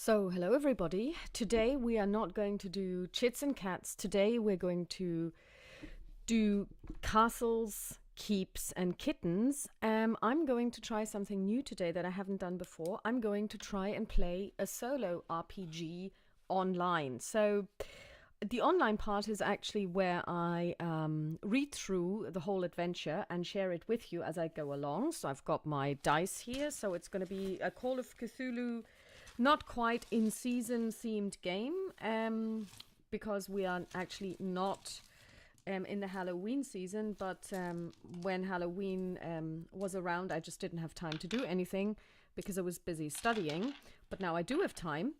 So, hello everybody. Today we are not going to do chits and cats. Today we're going to do castles, keeps, and kittens. I'm going to try something new today that I haven't done before. I'm going to try and play a solo RPG online. So, the online part is actually where I read through the whole adventure and share it with you as I go along. So, I've got my dice here. So, it's going to be a Call of Cthulhu, not quite in season themed game, because we are actually not in the Halloween season, but when Halloween was around, I just didn't have time to do anything because I was busy studying. But now I do have time.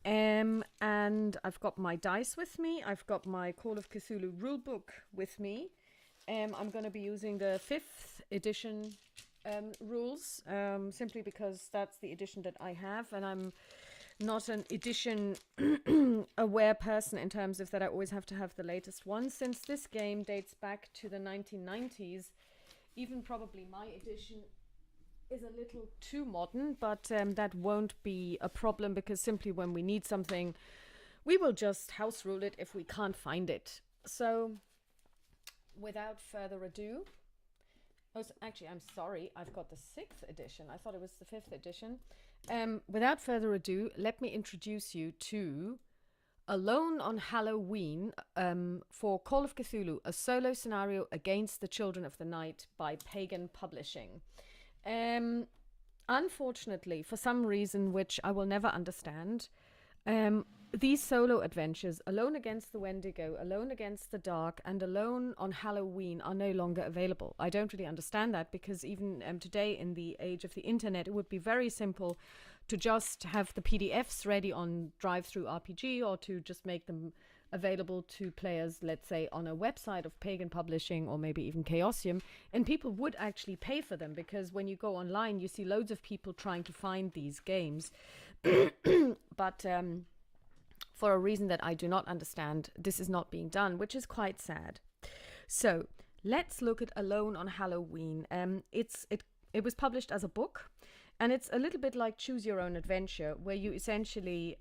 And I've got my dice with me. I've got my Call of Cthulhu rulebook with me. I'm going to be using the 5th edition rules, simply because that's the edition that I have, and I'm not an edition aware person in terms of that I always have to have the latest one. Since this game dates back to the 1990s, even probably my edition is a little too modern, but that won't be a problem because simply when we need something, we will just house rule it if we can't find it. So without further ado, actually, I'm sorry, I've got the 6th edition. I thought it was the 5th edition. Without further ado, let me introduce you to Alone on Halloween for Call of Cthulhu, a solo scenario against the Children of the Night by Pagan Publishing. Unfortunately, for some reason which I will never understand, these solo adventures, Alone Against the Wendigo, Alone Against the Dark, and Alone on Halloween are no longer available. I don't really understand that because even today in the age of the internet, it would be very simple to just have the PDFs ready on Drive-Thru RPG or to just make them available to players, let's say, on a website of Pagan Publishing or maybe even Chaosium, and people would actually pay for them because when you go online, you see loads of people trying to find these games. But for a reason that I do not understand, this is not being done, which is quite sad. So let's look at Alone on Halloween. It was published as a book, and it's a little bit like Choose Your Own Adventure, where you essentially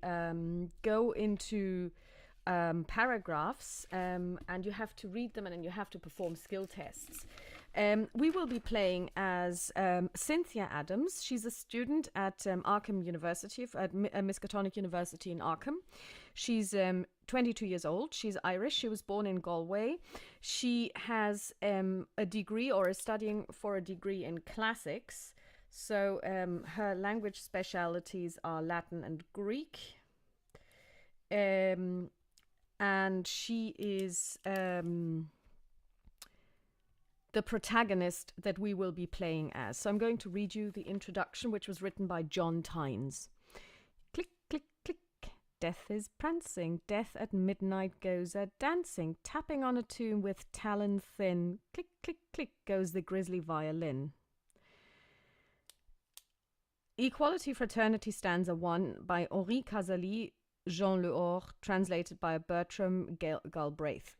go into paragraphs and you have to read them and then you have to perform skill tests. We will be playing as Cynthia Adams. She's a student at Arkham University, at Miskatonic University in Arkham. She's 22 years old. She's Irish. She was born in Galway. She has a degree or is studying for a degree in classics. So her language specialities are Latin and Greek. And she is the protagonist that we will be playing as. So I'm going to read you the introduction, which was written by John Tynes. Click, click, click. Death is prancing. Death at midnight goes a-dancing, tapping on a tune with talon thin. Click, click, click goes the grisly violin. Equality Fraternity Stanza 1 by Henri Casali, Jean Lehor, translated by Bertram Galbraith.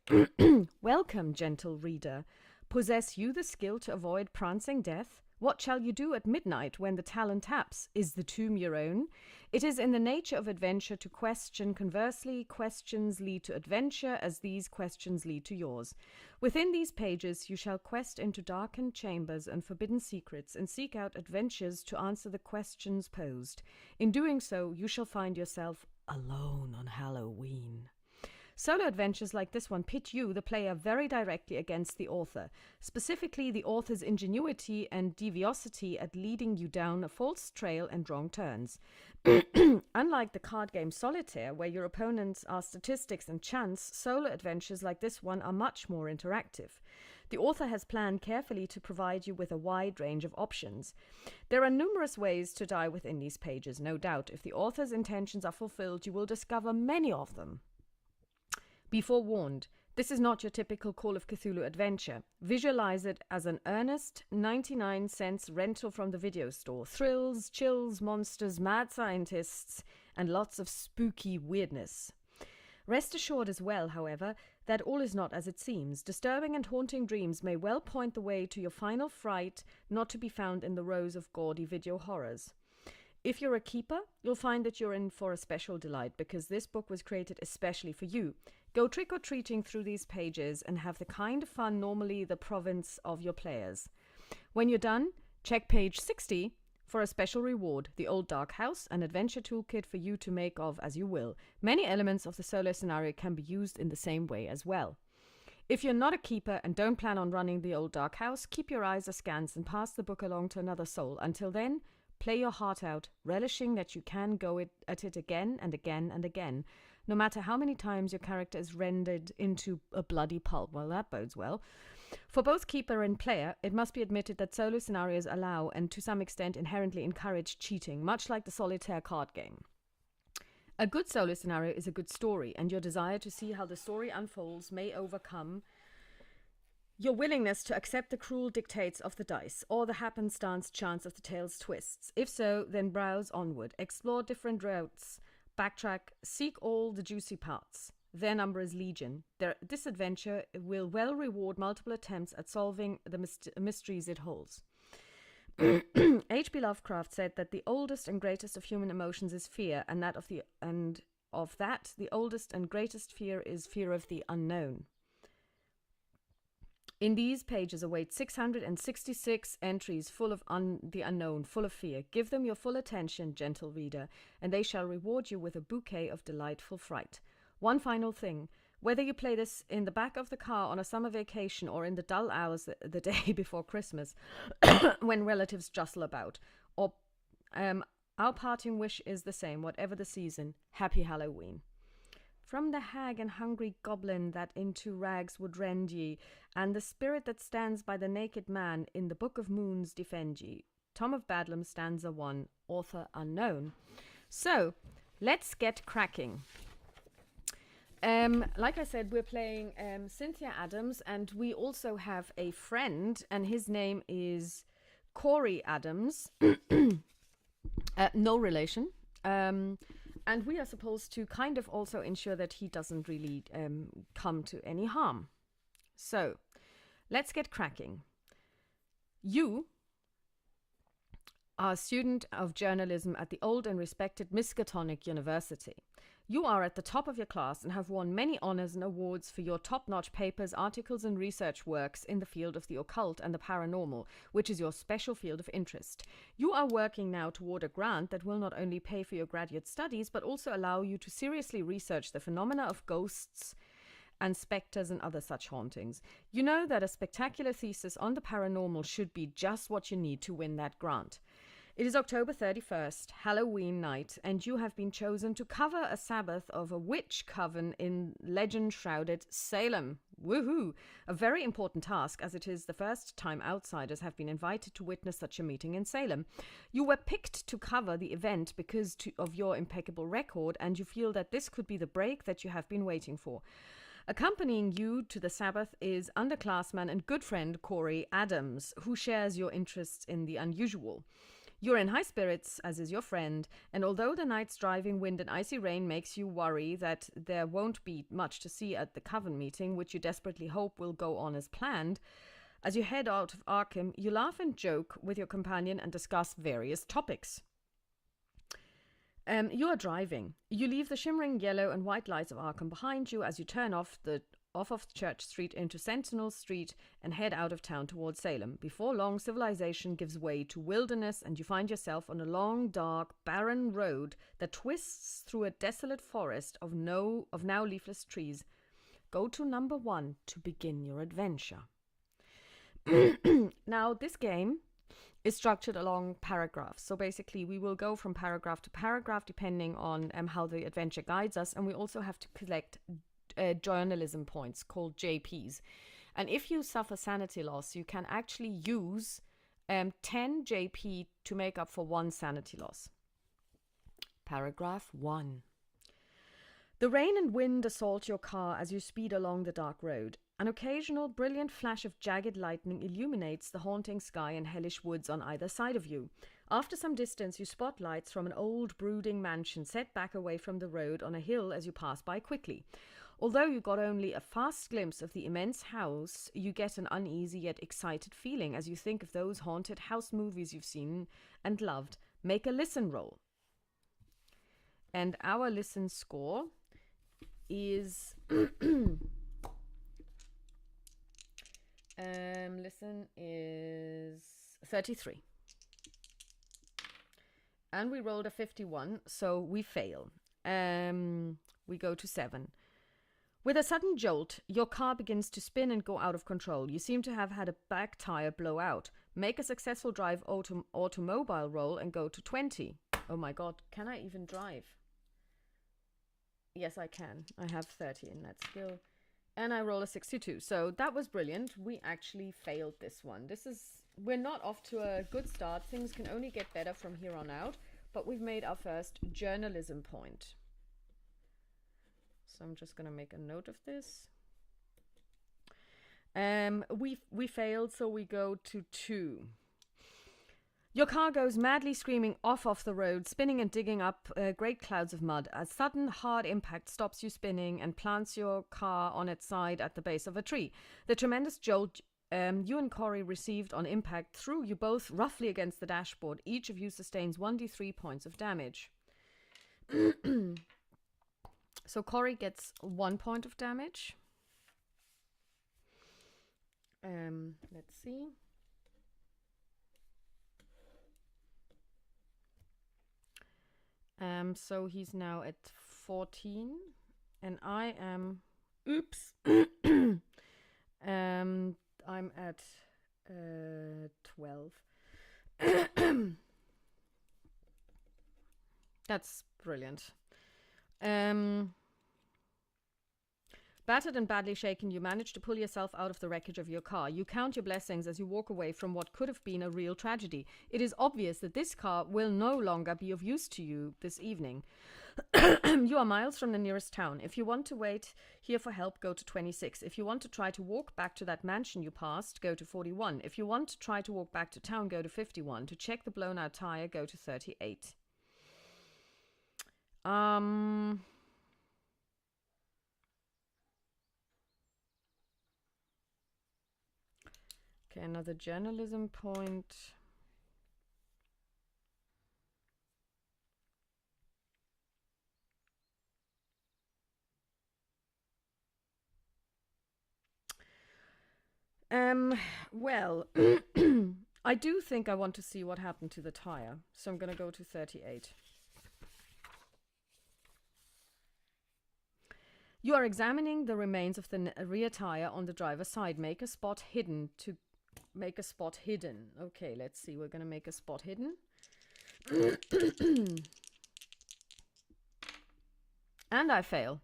Welcome, gentle reader. Possess you the skill to avoid prancing death? What shall you do at midnight when the talon taps? Is the tomb your own? It is in the nature of adventure to question. Conversely, questions lead to adventure as these questions lead to yours. Within these pages you shall quest into darkened chambers and forbidden secrets and seek out adventures to answer the questions posed. In doing so, you shall find yourself alone on Halloween. Solo adventures like this one pit you, the player, very directly against the author, specifically the author's ingenuity and deviosity at leading you down a false trail and wrong turns. Unlike the card game Solitaire, where your opponents are statistics and chance, solo adventures like this one are much more interactive. The author has planned carefully to provide you with a wide range of options. There are numerous ways to die within these pages, no doubt. If the author's intentions are fulfilled, you will discover many of them. Be forewarned, this is not your typical Call of Cthulhu adventure. Visualize it as an earnest 99-cent rental from the video store. Thrills, chills, monsters, mad scientists, and lots of spooky weirdness. Rest assured as well, however, that all is not as it seems. Disturbing and haunting dreams may well point the way to your final fright, not to be found in the rows of gaudy video horrors. If you're a keeper, you'll find that you're in for a special delight because this book was created especially for you. Go trick-or-treating through these pages and have the kind of fun normally the province of your players. When you're done, check page 60 for a special reward, the Old Dark House, an adventure toolkit for you to make of as you will. Many elements of the solo scenario can be used in the same way as well. If you're not a keeper and don't plan on running the Old Dark House, keep your eyes askance and pass the book along to another soul. Until then, play your heart out, relishing that you can go at it again and again and again, no matter how many times your character is rendered into a bloody pulp. Well, that bodes well. For both keeper and player, it must be admitted that solo scenarios allow and to some extent inherently encourage cheating, much like the solitaire card game. A good solo scenario is a good story, and your desire to see how the story unfolds may overcome your willingness to accept the cruel dictates of the dice or the happenstance chance of the tale's twists. If so, then browse onward, explore different routes, backtrack, seek all the juicy parts. Their number is legion. This adventure will well reward multiple attempts at solving the mysteries it holds. H.P. Lovecraft said that the oldest and greatest of human emotions is fear, and of that the oldest and greatest fear is fear of the unknown. In these pages await 666 entries full of the unknown, full of fear. Give them your full attention, gentle reader, and they shall reward you with a bouquet of delightful fright. One final thing. Whether you play this in the back of the car on a summer vacation or in the dull hours the day before Christmas when relatives jostle about, or our parting wish is the same, whatever the season. Happy Halloween. From the hag and hungry goblin that into rags would rend ye, and the spirit that stands by the naked man in the Book of Moons defend ye. Tom of Badlam, stanza 1, author unknown. So, let's get cracking. Like I said, we're playing Cynthia Adams, and we also have a friend, and his name is Corey Adams. No relation. And we are supposed to kind of also ensure that he doesn't really come to any harm. So, let's get cracking. You are a student of journalism at the old and respected Miskatonic University. You are at the top of your class and have won many honors and awards for your top-notch papers, articles, and research works in the field of the occult and the paranormal, which is your special field of interest. You are working now toward a grant that will not only pay for your graduate studies, but also allow you to seriously research the phenomena of ghosts and specters and other such hauntings. You know that a spectacular thesis on the paranormal should be just what you need to win that grant. It is October 31st, Halloween night, and you have been chosen to cover a Sabbath of a witch coven in legend-shrouded Salem. Woohoo! A very important task, as it is the first time outsiders have been invited to witness such a meeting in Salem. You were picked to cover the event because of your impeccable record, and you feel that this could be the break that you have been waiting for. Accompanying you to the Sabbath is underclassman and good friend Corey Adams, who shares your interests in the unusual. You're in high spirits, as is your friend, and although the night's driving wind and icy rain makes you worry that there won't be much to see at the coven meeting, which you desperately hope will go on as planned, as you head out of Arkham, you laugh and joke with your companion and discuss various topics. You are driving. You leave the shimmering yellow and white lights of Arkham behind you as you turn off of Church Street into Sentinel Street and head out of town towards Salem. Before long, civilization gives way to wilderness, and you find yourself on a long, dark, barren road that twists through a desolate forest of now leafless trees. Go to number 1 to begin your adventure. Now, this game is structured along paragraphs. So basically, we will go from paragraph to paragraph depending on how the adventure guides us, and we also have to collect journalism points called JPs. And if you suffer sanity loss, you can actually use 10 JP to make up for 1 sanity loss. Paragraph 1. The rain and wind assault your car as you speed along the dark road. An occasional brilliant flash of jagged lightning illuminates the haunting sky and hellish woods on either side of you. After some distance, you spot lights from an old, brooding mansion set back away from the road on a hill as you pass by quickly. Although you got only a fast glimpse of the immense house, you get an uneasy yet excited feeling as you think of those haunted house movies you've seen and loved. Make a listen roll. And our listen score is listen is 33. And we rolled a 51, so we fail. We go to 7. With a sudden jolt, your car begins to spin and go out of control. You seem to have had a back tire blow out. Make a successful drive automobile roll and go to 20. Oh my god, can I even drive? Yes, I can. I have 30 in that skill. And I roll a 62. So that was brilliant. We actually failed this one. We're not off to a good start. Things can only get better from here on out. But we've made our first journalism point. So I'm just going to make a note of this. We failed, so we go to 2. Your car goes madly screaming off the road, spinning and digging up great clouds of mud. A sudden hard impact stops you spinning and plants your car on its side at the base of a tree. The tremendous jolt you and Corey received on impact threw you both roughly against the dashboard. Each of you sustains 1d3 points of damage. So Corey gets 1 point of damage. Let's see. So he's now at 14, and I am, oops, I'm at 12. That's brilliant. Battered and badly shaken, you manage to pull yourself out of the wreckage of your car. You count your blessings as you walk away from what could have been a real tragedy. It is obvious that this car will no longer be of use to you this evening. You are miles from the nearest town. If you want to wait here for help, go to 26. If you want to try to walk back to that mansion you passed, go to 41. If you want to try to walk back to town, go to 51. To check the blown out tire, go to 38. Okay, another journalism point. Well, I do think I want to see what happened to the tire, so I'm going to go to 38. You are examining the remains of the rear tire on the driver's side. Make a spot hidden. Okay, let's see. We're going to make a spot hidden. And I fail.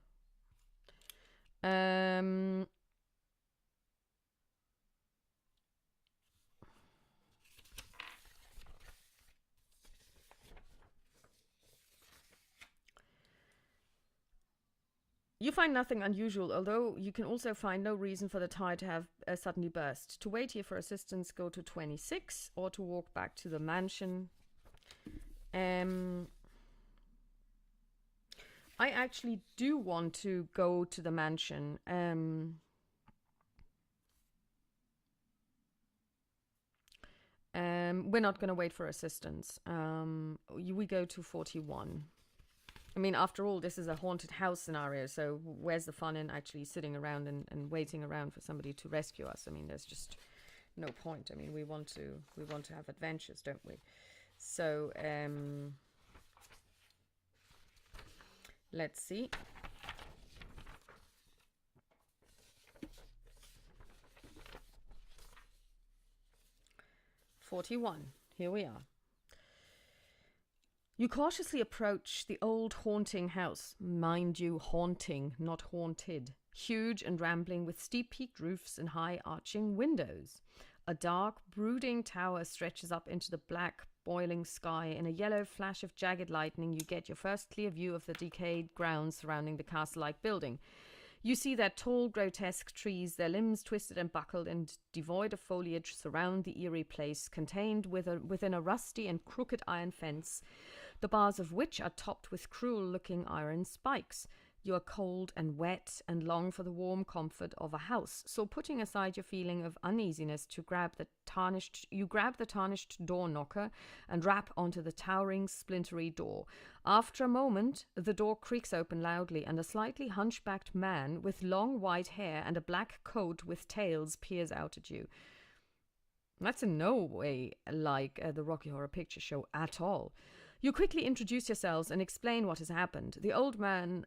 You find nothing unusual, although you can also find no reason for the tire to have suddenly burst. To wait here for assistance, go to 26, or to walk back to the mansion. I actually do want to go to the mansion. We're not going to wait for assistance. We go to 41. I mean, after all, this is a haunted house scenario, so where's the fun in actually sitting around and waiting around for somebody to rescue us? I mean, there's just no point. I mean, we want to have adventures, don't we? So, let's see. "41. Here we are. You cautiously approach the old haunting house. Mind you, haunting, not haunted. Huge and rambling, with steep peaked roofs and high arching windows. A dark, brooding tower stretches up into the black, boiling sky. In a yellow flash of jagged lightning, you get your first clear view of the decayed grounds surrounding the castle-like building. You see that tall, grotesque trees, their limbs twisted and buckled and devoid of foliage, surround the eerie place, contained within a rusty and crooked iron fence, the bars of which are topped with cruel-looking iron spikes. You are cold and wet and long for the warm comfort of a house. So putting aside your feeling of uneasiness you grab the tarnished door knocker and rap onto the towering, splintery door. After a moment, the door creaks open loudly and a slightly hunchbacked man with long white hair and a black coat with tails peers out at you. That's in no way like the Rocky Horror Picture Show at all. You quickly introduce yourselves and explain what has happened. The odd man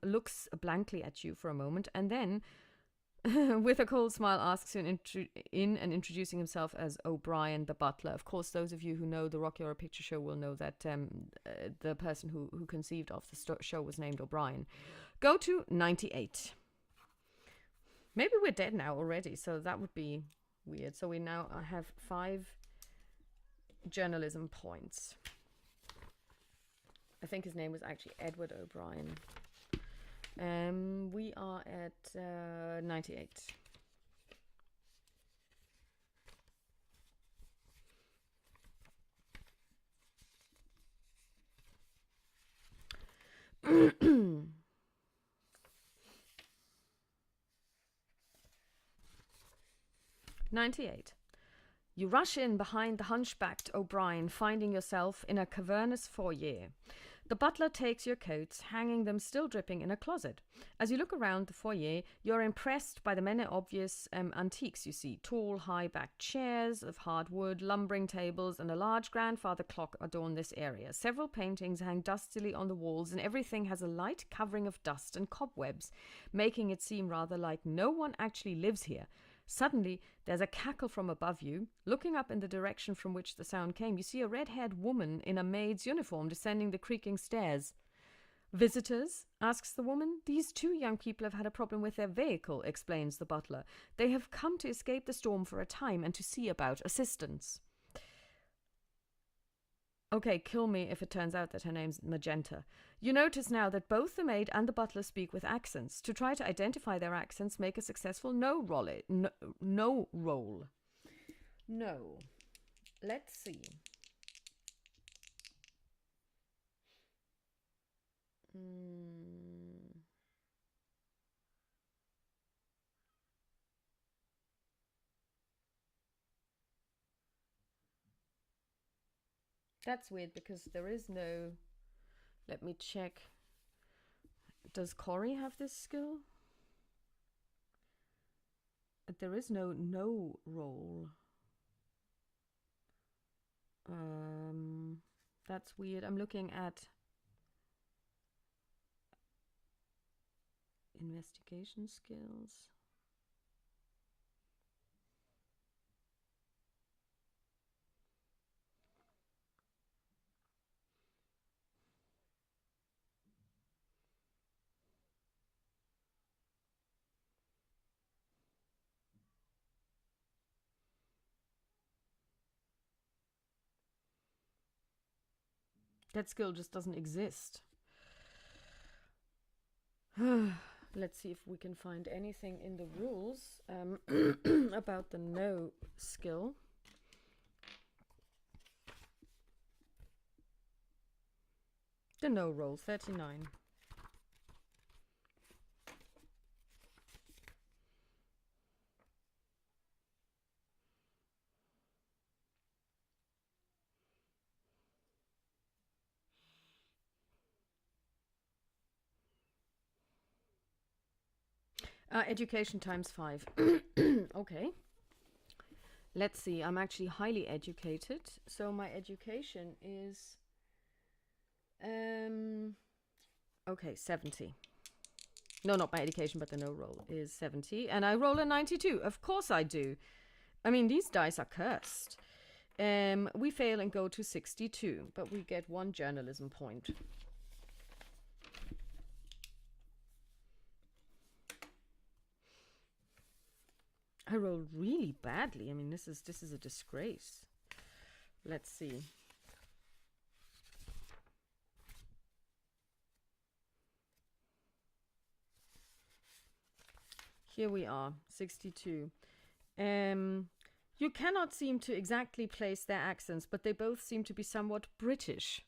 looks blankly at you for a moment and then, with a cold smile, asks you in and introducing himself as O'Brien the butler. Of course, those of you who know the Rocky Horror Picture Show will know that the person who conceived of the show was named O'Brien. Go to 98. Maybe we're dead now already, so that would be weird. So we now have 5 journalism points. I think his name was actually Edward O'Brien. We are at 98. '98. You rush in behind the hunchbacked O'Brien, finding yourself in a cavernous foyer. The butler takes your coats, hanging them still dripping in a closet. As you look around the foyer, you're impressed by the many obvious antiques you see. Tall, high-backed chairs of hard wood, lumbering tables, and a large grandfather clock adorn this area. Several paintings hang dustily on the walls, and everything has a light covering of dust and cobwebs, making it seem rather like no one actually lives here. Suddenly, there's a cackle from above you. Looking up in the direction from which the sound came, you see a red-haired woman in a maid's uniform descending the creaking stairs. "Visitors?" asks the woman. "These 2 young people have had a problem with their vehicle," explains the butler. "They have come to escape the storm for a time and to see about assistance." Okay, kill me if it turns out that her name's Magenta. You notice now that both the maid and the butler speak with accents. To try to identify their accents, make a successful no roll. No. Let's see. That's weird because there is no... Let me check. Does Corey have this skill? There is no roll. That's weird. I'm looking at investigation skills. That skill just doesn't exist. Let's see if we can find anything in the rules about the no skill. The no roll, 39. Education times 5. Okay. Let's see. I'm actually highly educated. So my education is... okay, 70. No, not my education, but the no roll is 70. And I roll a 92. Of course I do. I mean, these dice are cursed. We fail and go to 62, but we get 1 journalism point. I rolled really badly. I mean, this is a disgrace. Let's see. Here we are, 62. You cannot seem to exactly place their accents, but they both seem to be somewhat British.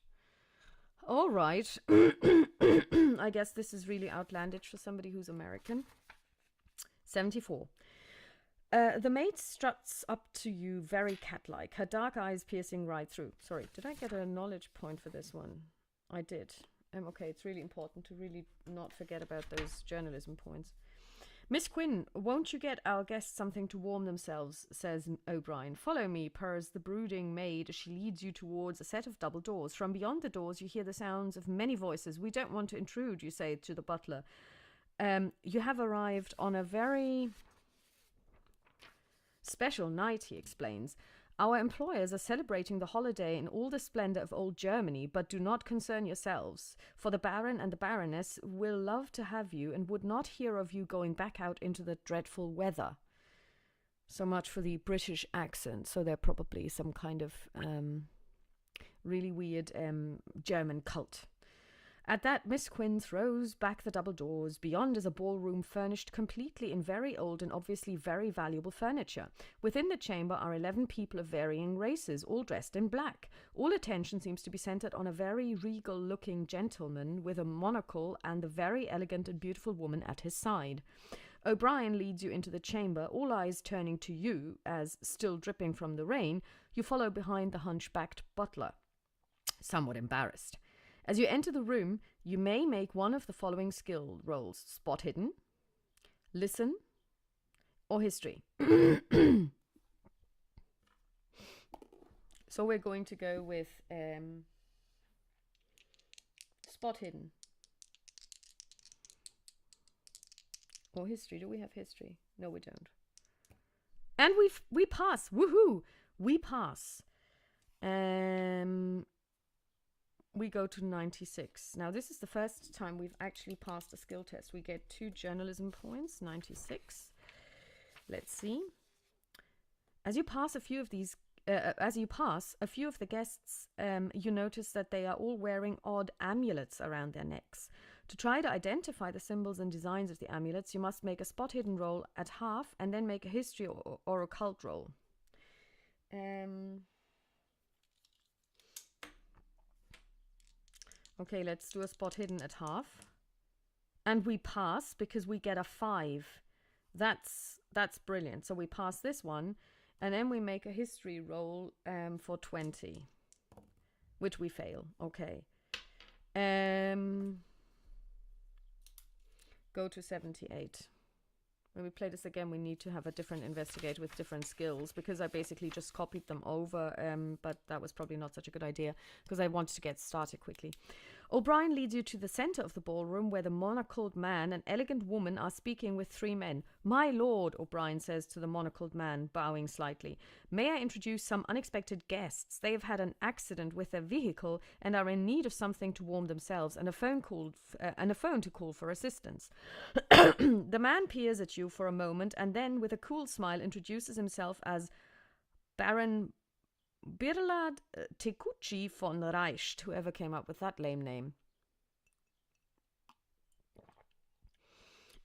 All right. I guess this is really outlandish for somebody who's American. 74. The maid struts up to you very cat-like, her dark eyes piercing right through. Sorry, did I get a knowledge point for this one? I did. Okay, it's really important to really not forget about those journalism points. Miss Quinn, won't you get our guests something to warm themselves, says O'Brien. Follow me, purrs the brooding maid as she leads you towards a set of double doors. From beyond the doors you hear the sounds of many voices. We don't want to intrude, you say to the butler. You have arrived on a very special night, he explains. Our employers are celebrating the holiday in all the splendor of old Germany, but do not concern yourselves, for the Baron and the Baroness will love to have you and would not hear of you going back out into the dreadful weather. So much for the British accent. So they're probably some kind of really weird German cult. At that, Miss Quinn throws back the double doors. Beyond is a ballroom furnished completely in very old and obviously very valuable furniture. Within the chamber are 11 people of varying races, all dressed in black. All attention seems to be centered on a very regal-looking gentleman with a monocle and the very elegant and beautiful woman at his side. O'Brien leads you into the chamber, all eyes turning to you as, still dripping from the rain, you follow behind the hunchbacked butler, somewhat embarrassed. As you enter the room, you may make one of the following skill rolls: spot hidden, listen, or history. So we're going to go with spot hidden. Or history. Do we have history? No, we don't. And we pass. Woohoo! We pass. We go to 96. Now, this is the first time we've actually passed a skill test. We get 2 journalism points, 96. Let's see. As you pass a few of the guests, you notice that they are all wearing odd amulets around their necks. To try to identify the symbols and designs of the amulets, you must make a spot hidden roll at half and then make a history or occult roll. Okay, let's do a spot hidden at half. And we pass because we get a 5. That's brilliant. So we pass this one, and then we make a history roll for 20, which we fail. Okay. Go to 78. When we play this again, we need to have a different investigator with different skills, because I basically just copied them over, but that was probably not such a good idea because I wanted to get started quickly. O'Brien leads you to the center of the ballroom where the monocled man and elegant woman are speaking with 3 men. My lord, O'Brien says to the monocled man, bowing slightly, may I introduce some unexpected guests? They have had an accident with their vehicle and are in need of something to warm themselves and a phone to call for assistance. The man peers at you for a moment and then, with a cool smile, introduces himself as Baron Birlad Tekuchi von Reicht, whoever came up with that lame name.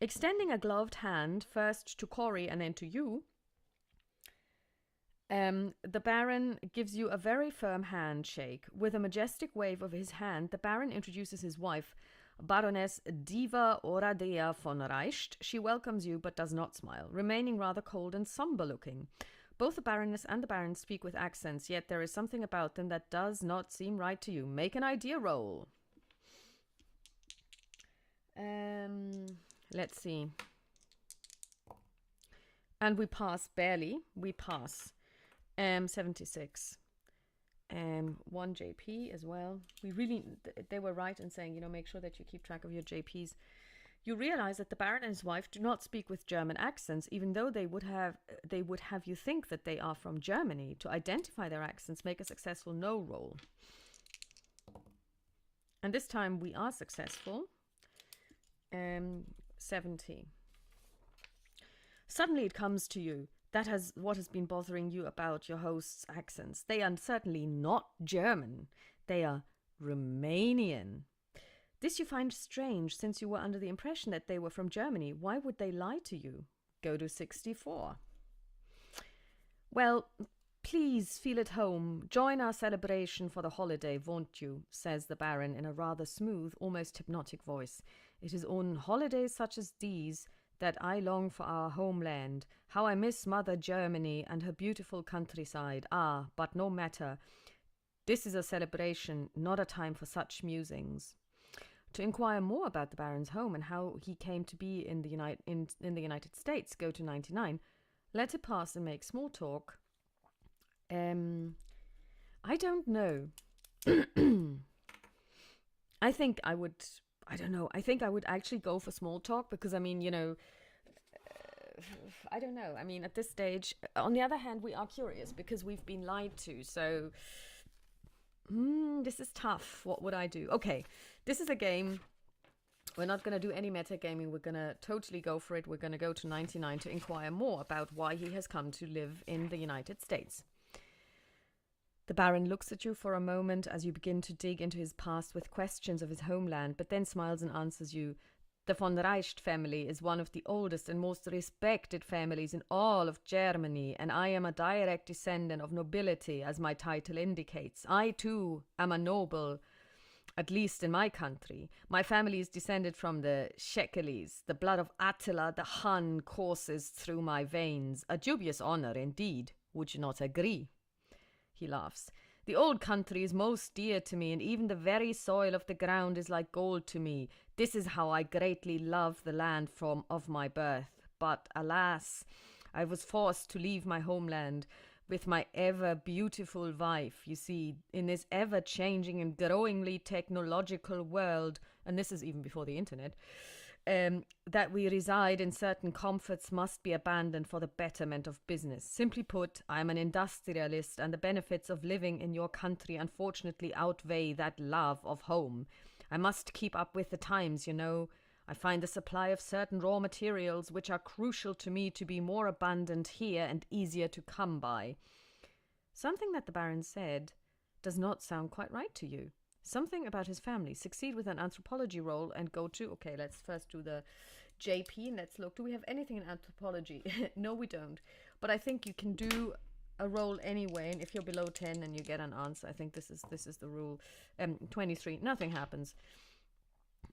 Extending a gloved hand, first to Corey and then to you, the Baron gives you a very firm handshake. With a majestic wave of his hand, the Baron introduces his wife, Baroness Diva Oradea von Reicht. She welcomes you but does not smile, remaining rather cold and somber-looking. Both the Baroness and the Baron speak with accents, yet there is something about them that does not seem right to you. Make an idea roll. Let's see. And we pass barely. We pass. 76. 1 JP as well. They were right in saying, make sure that you keep track of your JPs. You realize that the Baron and his wife do not speak with German accents, even though they would have you think that they are from Germany. To identify their accents, make a successful no roll. And this time we are successful. 70. Suddenly it comes to you. What has been bothering you about your host's accents. They are certainly not German. They are Romanian. This you find strange, since you were under the impression that they were from Germany. Why would they lie to you? Go to 64. Well, Please feel at home. Join our celebration for the holiday, won't you? Says the Baron in a rather smooth, almost hypnotic voice. It is on holidays such as these that I long for our homeland. How I miss Mother Germany and her beautiful countryside. Ah, but no matter. This is a celebration, not a time for such musings. To inquire more about the Baron's home and how he came to be in the United States, go to 99. Let it pass and make small talk. I don't know. I think I would, I don't know. I think I would actually go for small talk because, I mean, I don't know. I mean, at this stage, on the other hand, we are curious because we've been lied to. So, this is tough. What would I do? Okay, this is a game. We're not going to do any metagaming. We're going to totally go for it. We're going to go to 99 to inquire more about why he has come to live in the United States. The Baron looks at you for a moment as you begin to dig into his past with questions of his homeland, but then smiles and answers you. The von Reicht family is one of the oldest and most respected families in all of Germany, and I am a direct descendant of nobility, as my title indicates. I, too, am a noble, at least in my country. My family is descended from the Shekelis. The blood of Attila the Hun courses through my veins. A dubious honor, indeed. Would you not agree? He laughs. The old country is most dear to me, and even the very soil of the ground is like gold to me. This is how I greatly love the land of my birth. But alas, I was forced to leave my homeland with my ever beautiful wife. You see, in this ever changing and growingly technological world, and this is even before the internet, that we reside in certain comforts must be abandoned for the betterment of business. Simply put, I am an industrialist, and the benefits of living in your country unfortunately outweigh that love of home. I must keep up with the times, you know. I find the supply of certain raw materials which are crucial to me to be more abundant here and easier to come by. Something that the Baron said does not sound quite right to you. Something about his family. Succeed with an anthropology roll and go to... Okay, let's first do the JP and let's look. Do we have anything in anthropology? No, we don't. But I think you can do a roll anyway, and if you're below 10 and you get an answer, I think this is the rule. 23, nothing happens.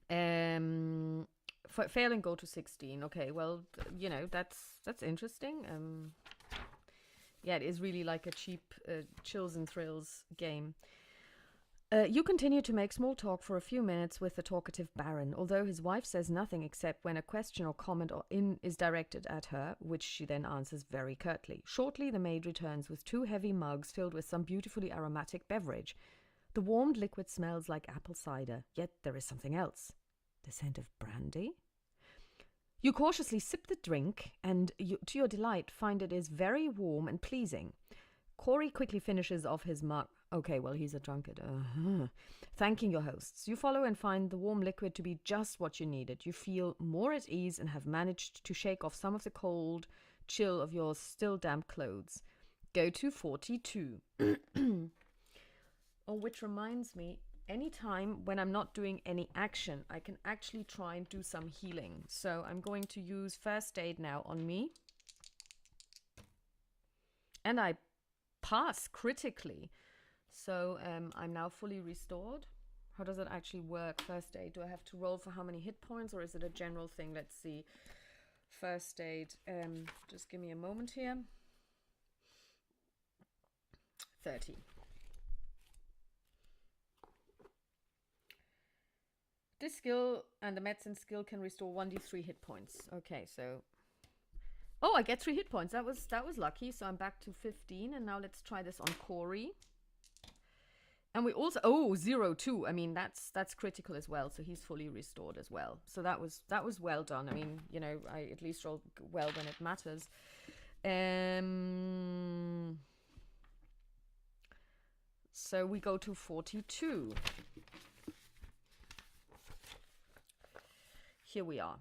Failing, go to 16. Okay, well, that's interesting. Yeah, it is really like a cheap chills and thrills game. You continue to make small talk for a few minutes with the talkative Baron, although his wife says nothing except when a question or comment is directed at her, which she then answers very curtly. Shortly, the maid returns with 2 heavy mugs filled with some beautifully aromatic beverage. The warmed liquid smells like apple cider, yet there is something else. The scent of brandy? You cautiously sip the drink, and to your delight find it is very warm and pleasing. Corey quickly finishes off his mug. Okay, well, he's a drunkard. Thanking your hosts. You follow and find the warm liquid to be just what you needed. You feel more at ease and have managed to shake off some of the cold chill of your still damp clothes. Go to 42. Oh, which reminds me, anytime when I'm not doing any action, I can actually try and do some healing. So I'm going to use first aid now on me. And I pass critically. So I'm now fully restored. How does it actually work? First aid. Do I have to roll for how many hit points, or is it a general thing? Let's see. First aid. Just give me a moment here. 30. This skill and the medicine skill can restore 1d3 hit points. Okay, so... Oh, I get 3 hit points. That was lucky. So I'm back to 15. And now let's try this on Corey. And we also... Oh, 0, 2. I mean, that's critical as well. So he's fully restored as well. So that was well done. I mean, I at least rolled well when it matters. So we go to 42. Here we are.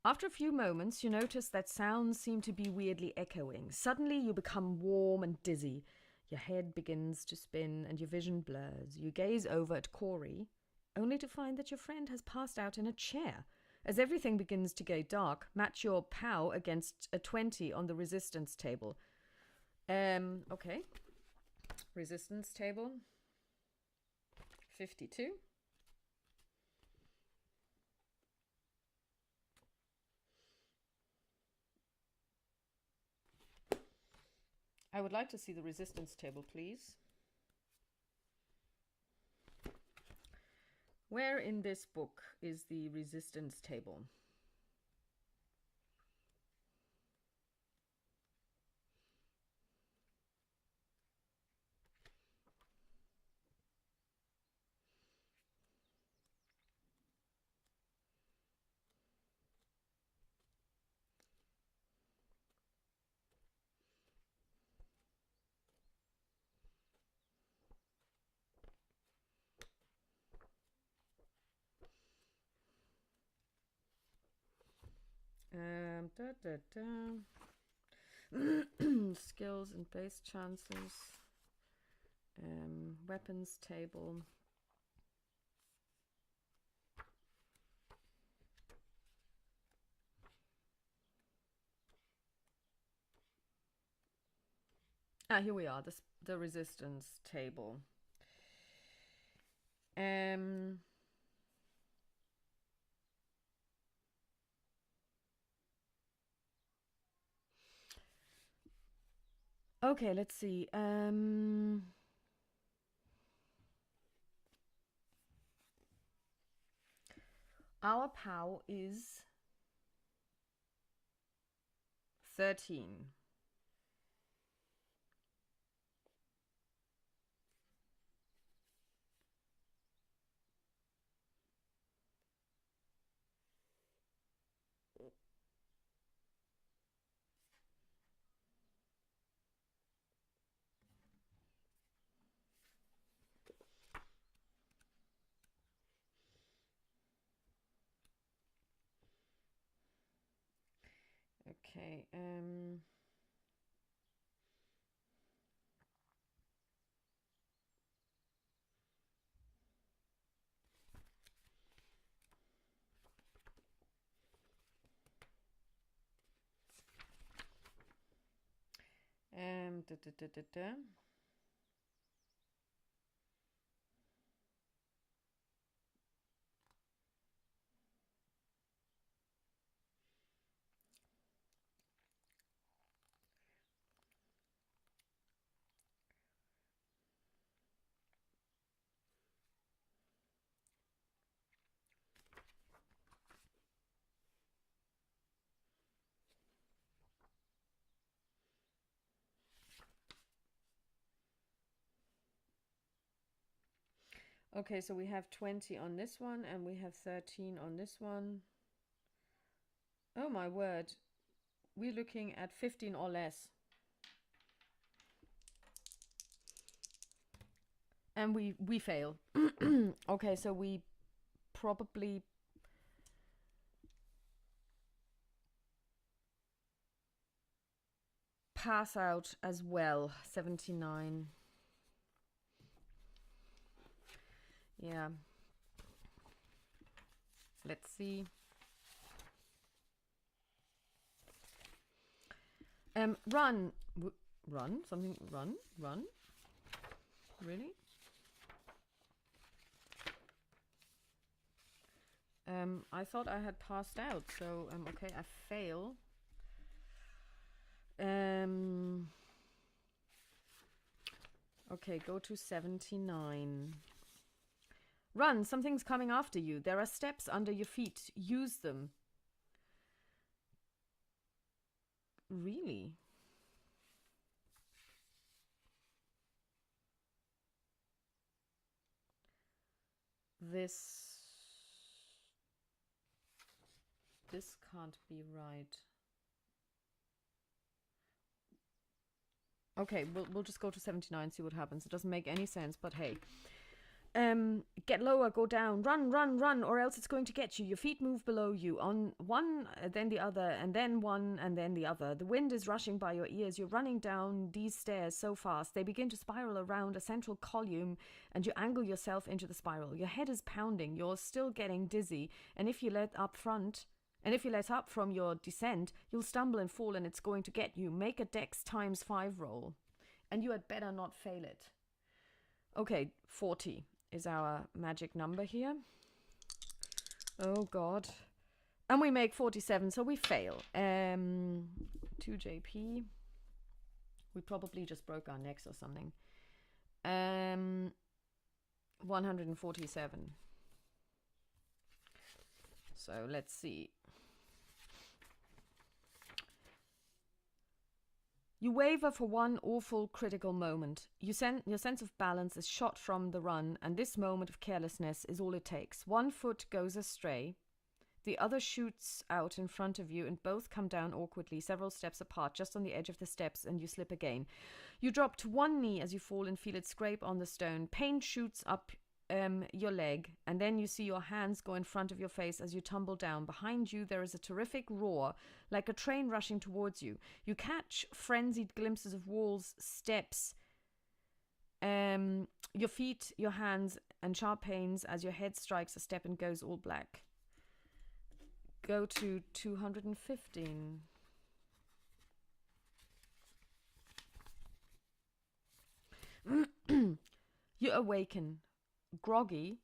After a few moments, you notice that sounds seem to be weirdly echoing. Suddenly, you become warm and dizzy. Your head begins to spin and your vision blurs. You gaze over at Corey, only to find that your friend has passed out in a chair. As everything begins to go dark, match your POW against a 20 on the resistance table. Okay. Resistance table. 52. I would like to see the resistance table, please. Where in this book is the resistance table? Da, da, da. Skills and base chances. Weapons table. Here we are. The resistance table. Okay, let's see. Our POW is 13. Okay. Da, da, da, da, da. Okay, so we have 20 on this one and we have 13 on this one. Oh my word. We're looking at 15 or less. And we fail. Okay, so we probably pass out as well. 79. Yeah. Let's see. Run. Run? Something? Run? Really? I thought I had passed out, so okay, I fail. Okay, go to 79. Run, something's coming after you. There are steps under your feet. Use them. Really? This can't be right. Okay, we'll just go to 79, see what happens. It doesn't make any sense, but hey. Get lower, go down, run, or else it's going to get you. Your feet move below you. On one, then the other, and then one, and then the other. The wind is rushing by your ears. You're running down these stairs so fast. They begin to spiral around a central column, and you angle yourself into the spiral. Your head is pounding. You're still getting dizzy. And if you let up front, And if you let up from your descent, you'll stumble and fall and it's going to get you. Make a dex ×5 roll. And you had better not fail it. Okay, 40 is our magic number here. Oh, God. And we make 47, so we fail. 2 JP. We probably just broke our necks or something. 147. So let's see. You waver for one awful critical moment. Your sense of balance is shot from the run, and this moment of carelessness is all it takes. One foot goes astray. The other shoots out in front of you, and both come down awkwardly, several steps apart, just on the edge of the steps, and you slip again. You drop to one knee as you fall and feel it scrape on the stone. Pain shoots up your leg, and then you see your hands go in front of your face as you tumble down. Behind you, there is a terrific roar, like a train rushing towards you. You catch frenzied glimpses of walls, steps, your feet, your hands, and sharp pains as your head strikes a step and goes all black. Go to 215. You awaken, groggy,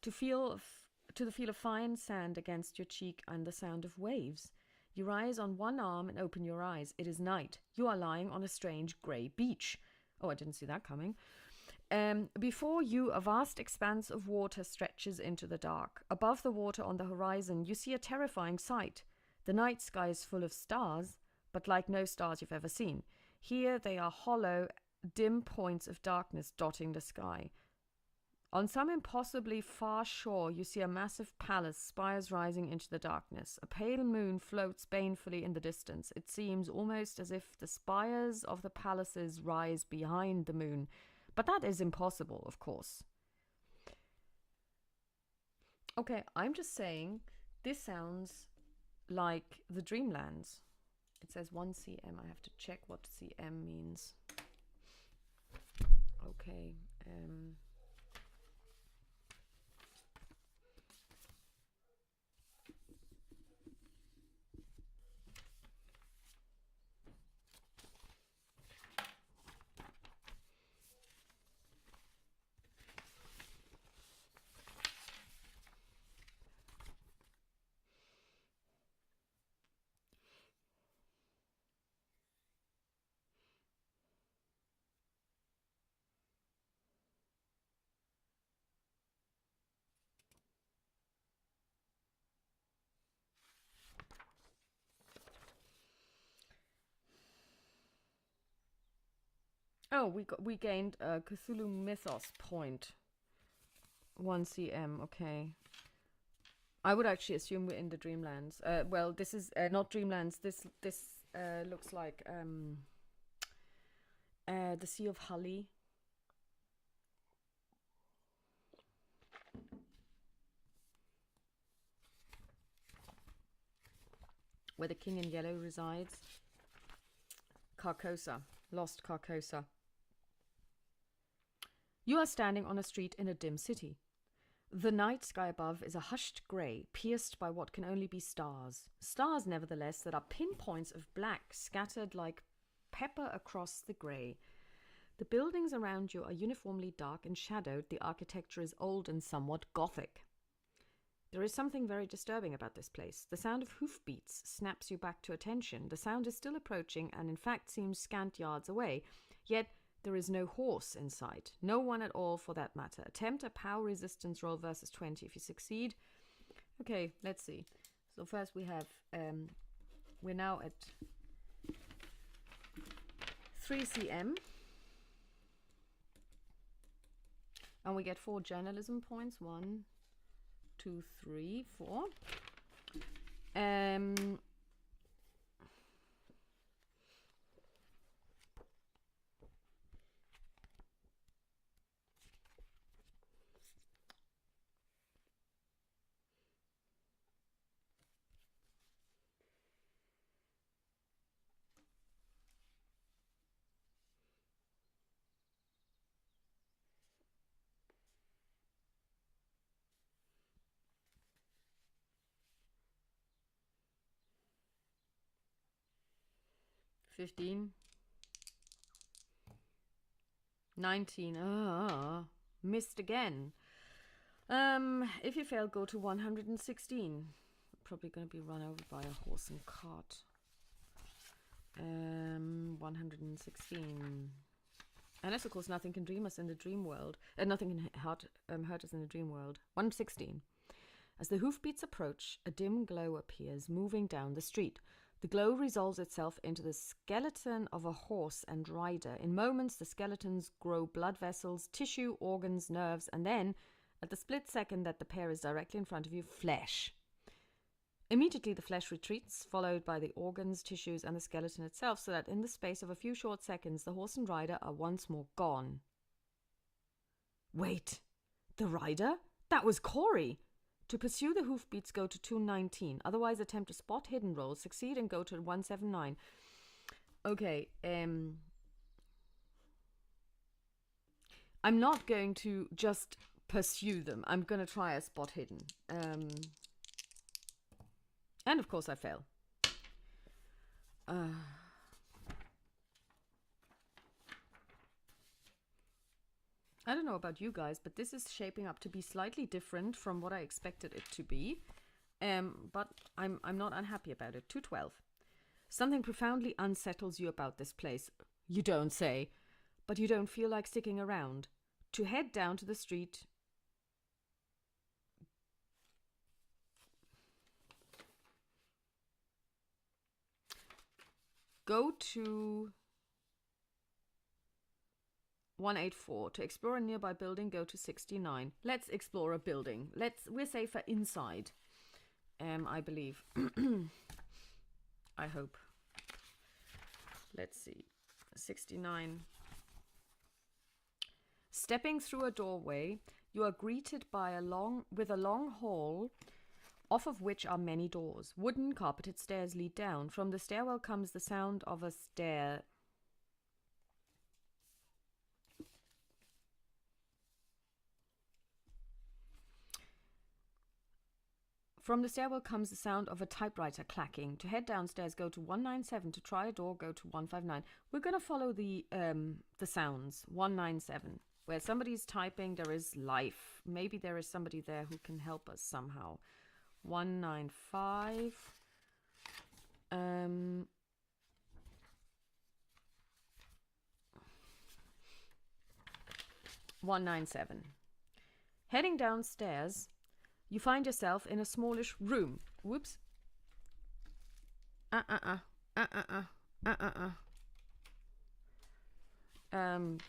to the feel of fine sand against your cheek and the sound of waves. You rise on one arm and open your eyes. It is night. You are lying on a strange grey beach. Oh, I didn't see that coming. Before you, a vast expanse of water stretches into the dark. Above the water on the horizon, you see a terrifying sight. The night sky is full of stars, but like no stars you've ever seen. Here they are hollow, dim points of darkness dotting the sky. On some impossibly far shore, you see a massive palace, spires rising into the darkness. A pale moon floats banefully in the distance. It seems almost as if the spires of the palaces rise behind the moon. But that is impossible, of course. Okay, I'm just saying, this sounds like the Dreamlands. It says 1 cm. I have to check what cm means. Okay. Oh, we gained a Cthulhu Mythos point. 1 cm, okay. I would actually assume we're in the Dreamlands. Well, this is not Dreamlands. This looks like the Sea of Hully. Where the King in Yellow resides. Carcosa. Lost Carcosa. You are standing on a street in a dim city. The night sky above is a hushed grey, pierced by what can only be stars. Stars, nevertheless, that are pinpoints of black scattered like pepper across the grey. The buildings around you are uniformly dark and shadowed. The architecture is old and somewhat Gothic. There is something very disturbing about this place. The sound of hoofbeats snaps you back to attention. The sound is still approaching and in fact seems scant yards away. Yet there is no horse in sight. No one at all for that matter. Attempt a power resistance roll versus 20. If you succeed... Okay, let's see. So first we have... we're now at 3 cm. And we get 4 journalism points. 1, 2, 3, 4. 15. 19. Missed again. If you fail, go to 116. Probably going to be run over by a horse and cart. 116. Unless, of course, nothing can dream us in the dream world. Nothing can hurt us in the dream world. 116. As the hoofbeats approach, a dim glow appears, moving down the street. The glow resolves itself into the skeleton of a horse and rider. In moments, the skeletons grow blood vessels, tissue, organs, nerves, and then, at the split second that the pair is directly in front of you, flesh. Immediately, the flesh retreats, followed by the organs, tissues, and the skeleton itself, so that in the space of a few short seconds, the horse and rider are once more gone. Wait, the rider? That was Corey! To pursue the hoofbeats, go to 219. Otherwise, attempt a spot hidden roll, succeed, and go to 179. Okay, I'm not going to just pursue them. I'm going to try a spot hidden. And of course I fail. I don't know about you guys, but this is shaping up to be slightly different from what I expected it to be. But I'm not unhappy about it. 212. Something profoundly unsettles you about this place. You don't say, but you don't feel like sticking around. To head down to the street. Go to 184. To explore a nearby building, go to 69. Let's explore a building. We're safer inside. I believe. I hope. Let's see. 69. Stepping through a doorway, you are greeted by with a long hall, off of which are many doors. Wooden carpeted stairs lead down. From the stairwell comes the sound of a stair. From the stairwell comes the sound of a typewriter clacking. To head downstairs, go to 197. To try a door, go to 159. We're going to follow the sounds. 197. Where somebody's typing, there is life. Maybe there is somebody there who can help us somehow. 195. 197. Heading downstairs, you find yourself in a smallish room. Whoops.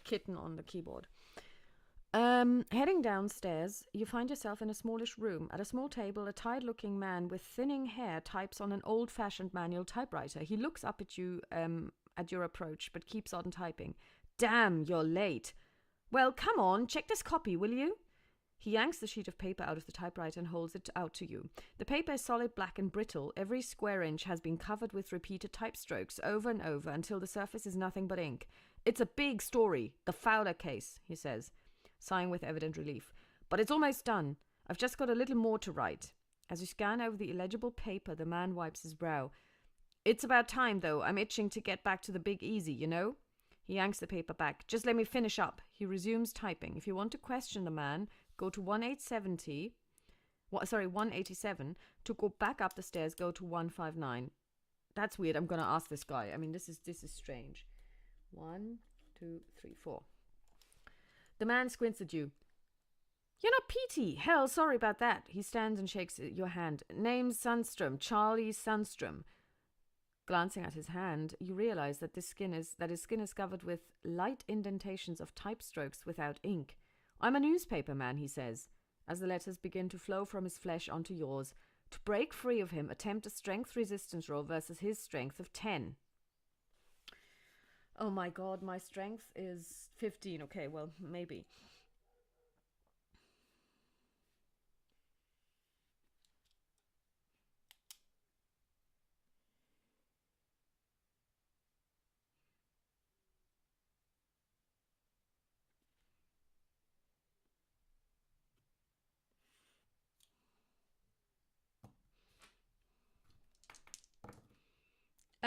Kitten on the keyboard. Heading downstairs, you find yourself in a smallish room. At a small table, a tired-looking man with thinning hair types on an old-fashioned manual typewriter. He looks up at you at your approach, but keeps on typing. Damn, you're late. Well, come on, check this copy, will you? He yanks the sheet of paper out of the typewriter and holds it out to you. The paper is solid black and brittle. Every square inch has been covered with repeated type strokes over and over until the surface is nothing but ink. It's a big story, the Fowler case, he says, sighing with evident relief. But it's almost done. I've just got a little more to write. As you scan over the illegible paper, the man wipes his brow. It's about time, though. I'm itching to get back to the big easy, you know? He yanks the paper back. Just let me finish up. He resumes typing. If you want to question the man, go to 187. To go back up the stairs, go to 159. That's weird. I'm going to ask this guy. I mean, this is strange. 1, 2, 3, 4. The man squints at you. You're not Petey. Hell, sorry about that. He stands and shakes your hand. Name's Sundstrom. Charlie Sundstrom. Glancing at his hand, you realize that his skin is covered with light indentations of type strokes without ink. I'm a newspaper man, he says, as the letters begin to flow from his flesh onto yours. To break free of him, attempt a strength resistance roll versus his strength of 10. Oh my god, my strength is 15. Okay, well, maybe.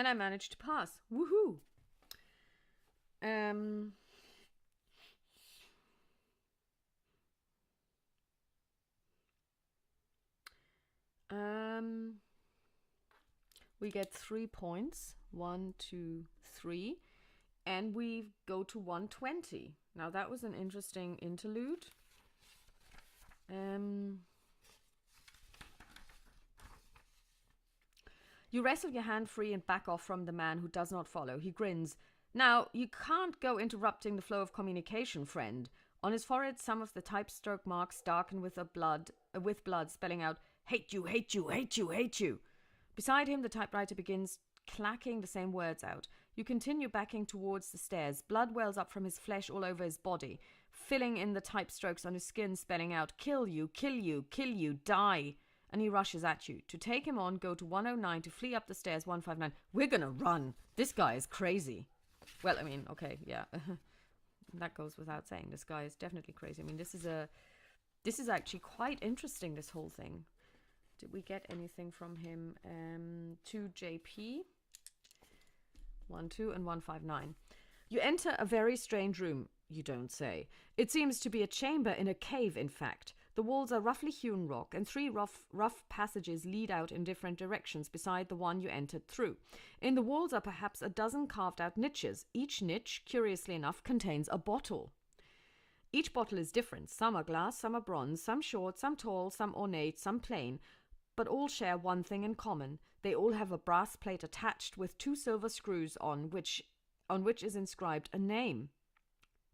And I managed to pass. Woohoo! Um, we get 3 points. 1, 2, 3. And we go to 120. Now that was an interesting interlude. You wrestle your hand free and back off from the man who does not follow. He grins. Now, you can't go interrupting the flow of communication, friend. On his forehead, some of the type stroke marks darken with blood, spelling out, hate you, hate you, hate you, hate you. Beside him, the typewriter begins clacking the same words out. You continue backing towards the stairs. Blood wells up from his flesh all over his body, filling in the type strokes on his skin, spelling out, kill you, kill you, kill you, die. And he rushes at you. To take him on, go to 109. To flee up the stairs, 159. We're gonna run. This guy is crazy. Well, I mean, okay, yeah. That goes without saying. This guy is definitely crazy. I mean, this is actually quite interesting, this whole thing. Did we get anything from him? 2 JP. 1, 2, and 159. You enter a very strange room, you don't say. It seems to be a chamber in a cave, in fact. The walls are roughly hewn rock, and 3 rough passages lead out in different directions beside the one you entered through. In the walls are perhaps a dozen carved-out niches. Each niche, curiously enough, contains a bottle. Each bottle is different. Some are glass, some are bronze, some short, some tall, some ornate, some plain, but all share one thing in common. They all have a brass plate attached with 2 silver screws on which is inscribed a name.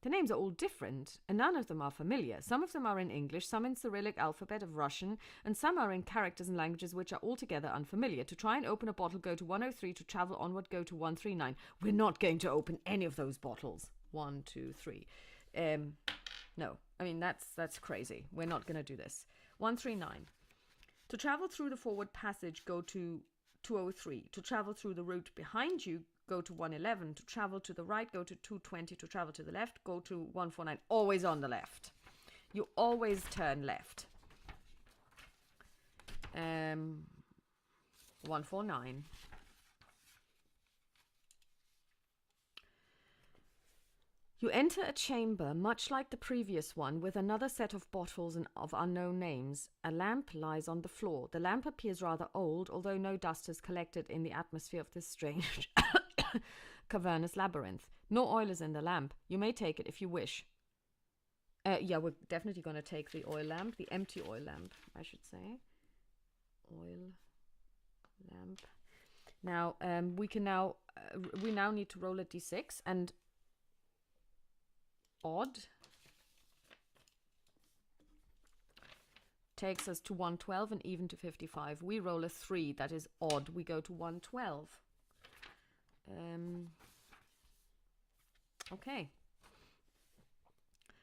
The names are all different, and none of them are familiar. Some of them are in English, some in Cyrillic alphabet of Russian, and some are in characters and languages which are altogether unfamiliar. To try and open a bottle, go to 103. To travel onward, go to 139. We're not going to open any of those bottles. 1, 2, 3. No, I mean, that's crazy. We're not going to do this. 139. To travel through the forward passage, go to 203. To travel through the route behind you, go to 111. To travel to the right, go to 220. To travel to the left, go to 149. Always on the left. You always turn left. 149. You enter a chamber much like the previous one, with another set of bottles and of unknown names. A lamp lies on the floor. The lamp appears rather old, although no dust has collected in the atmosphere of this strange cavernous labyrinth. No oil is in the lamp. You may take it if you wish. Yeah, we're definitely going to take the oil lamp, the empty oil lamp, I should say. Oil lamp. Now, we now need to roll a d6, and odd takes us to 112 and even to 55. We roll a 3, that is odd. We go to 112. Okay.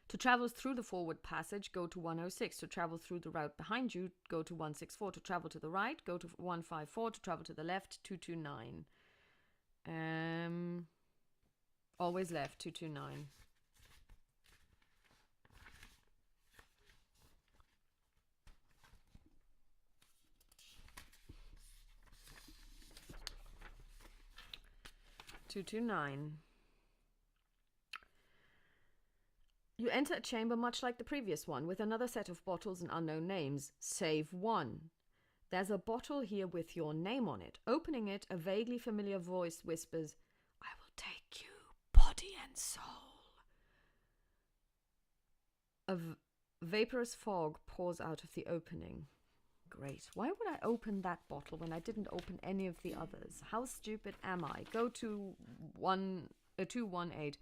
To travel through the forward passage, go to 106. To travel through the route behind you, go to 164. To travel to the right, go to 154. To travel to the left, 229. Always left, 229. You enter a chamber much like the previous one, with another set of bottles and unknown names, save one. There's a bottle here with your name on it. Opening it, a vaguely familiar voice whispers, I will take you, body and soul. A vaporous fog pours out of the opening. Great. Why would I open that bottle when I didn't open any of the others? How stupid am I? Go to 218.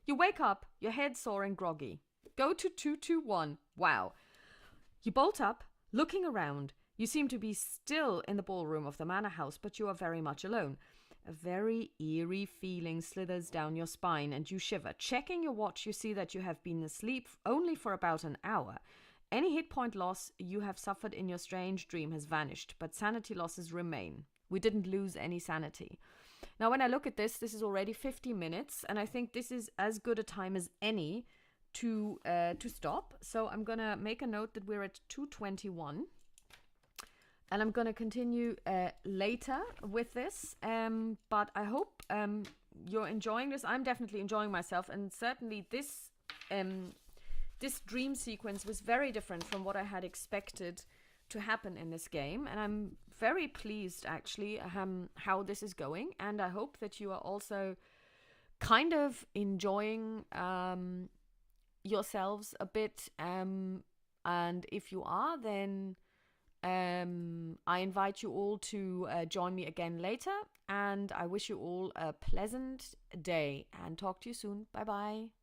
You wake up, your head sore and groggy. Go to 221. Wow. You bolt up, looking around. You seem to be still in the ballroom of the manor house, but you are very much alone. A very eerie feeling slithers down your spine and you shiver. Checking your watch, you see that you have been asleep only for about an hour. Any hit point loss you have suffered in your strange dream has vanished, but sanity losses remain. We didn't lose any sanity. Now, when I look at this is already 50 minutes, and I think this is as good a time as any to stop. So I'm going to make a note that we're at 221. And I'm going to continue later with this. But I hope you're enjoying this. I'm definitely enjoying myself, and certainly this dream sequence was very different from what I had expected to happen in this game, and I'm very pleased actually how this is going, and I hope that you are also kind of enjoying yourselves a bit, and if you are, then I invite you all to join me again later, and I wish you all a pleasant day and talk to you soon. Bye bye.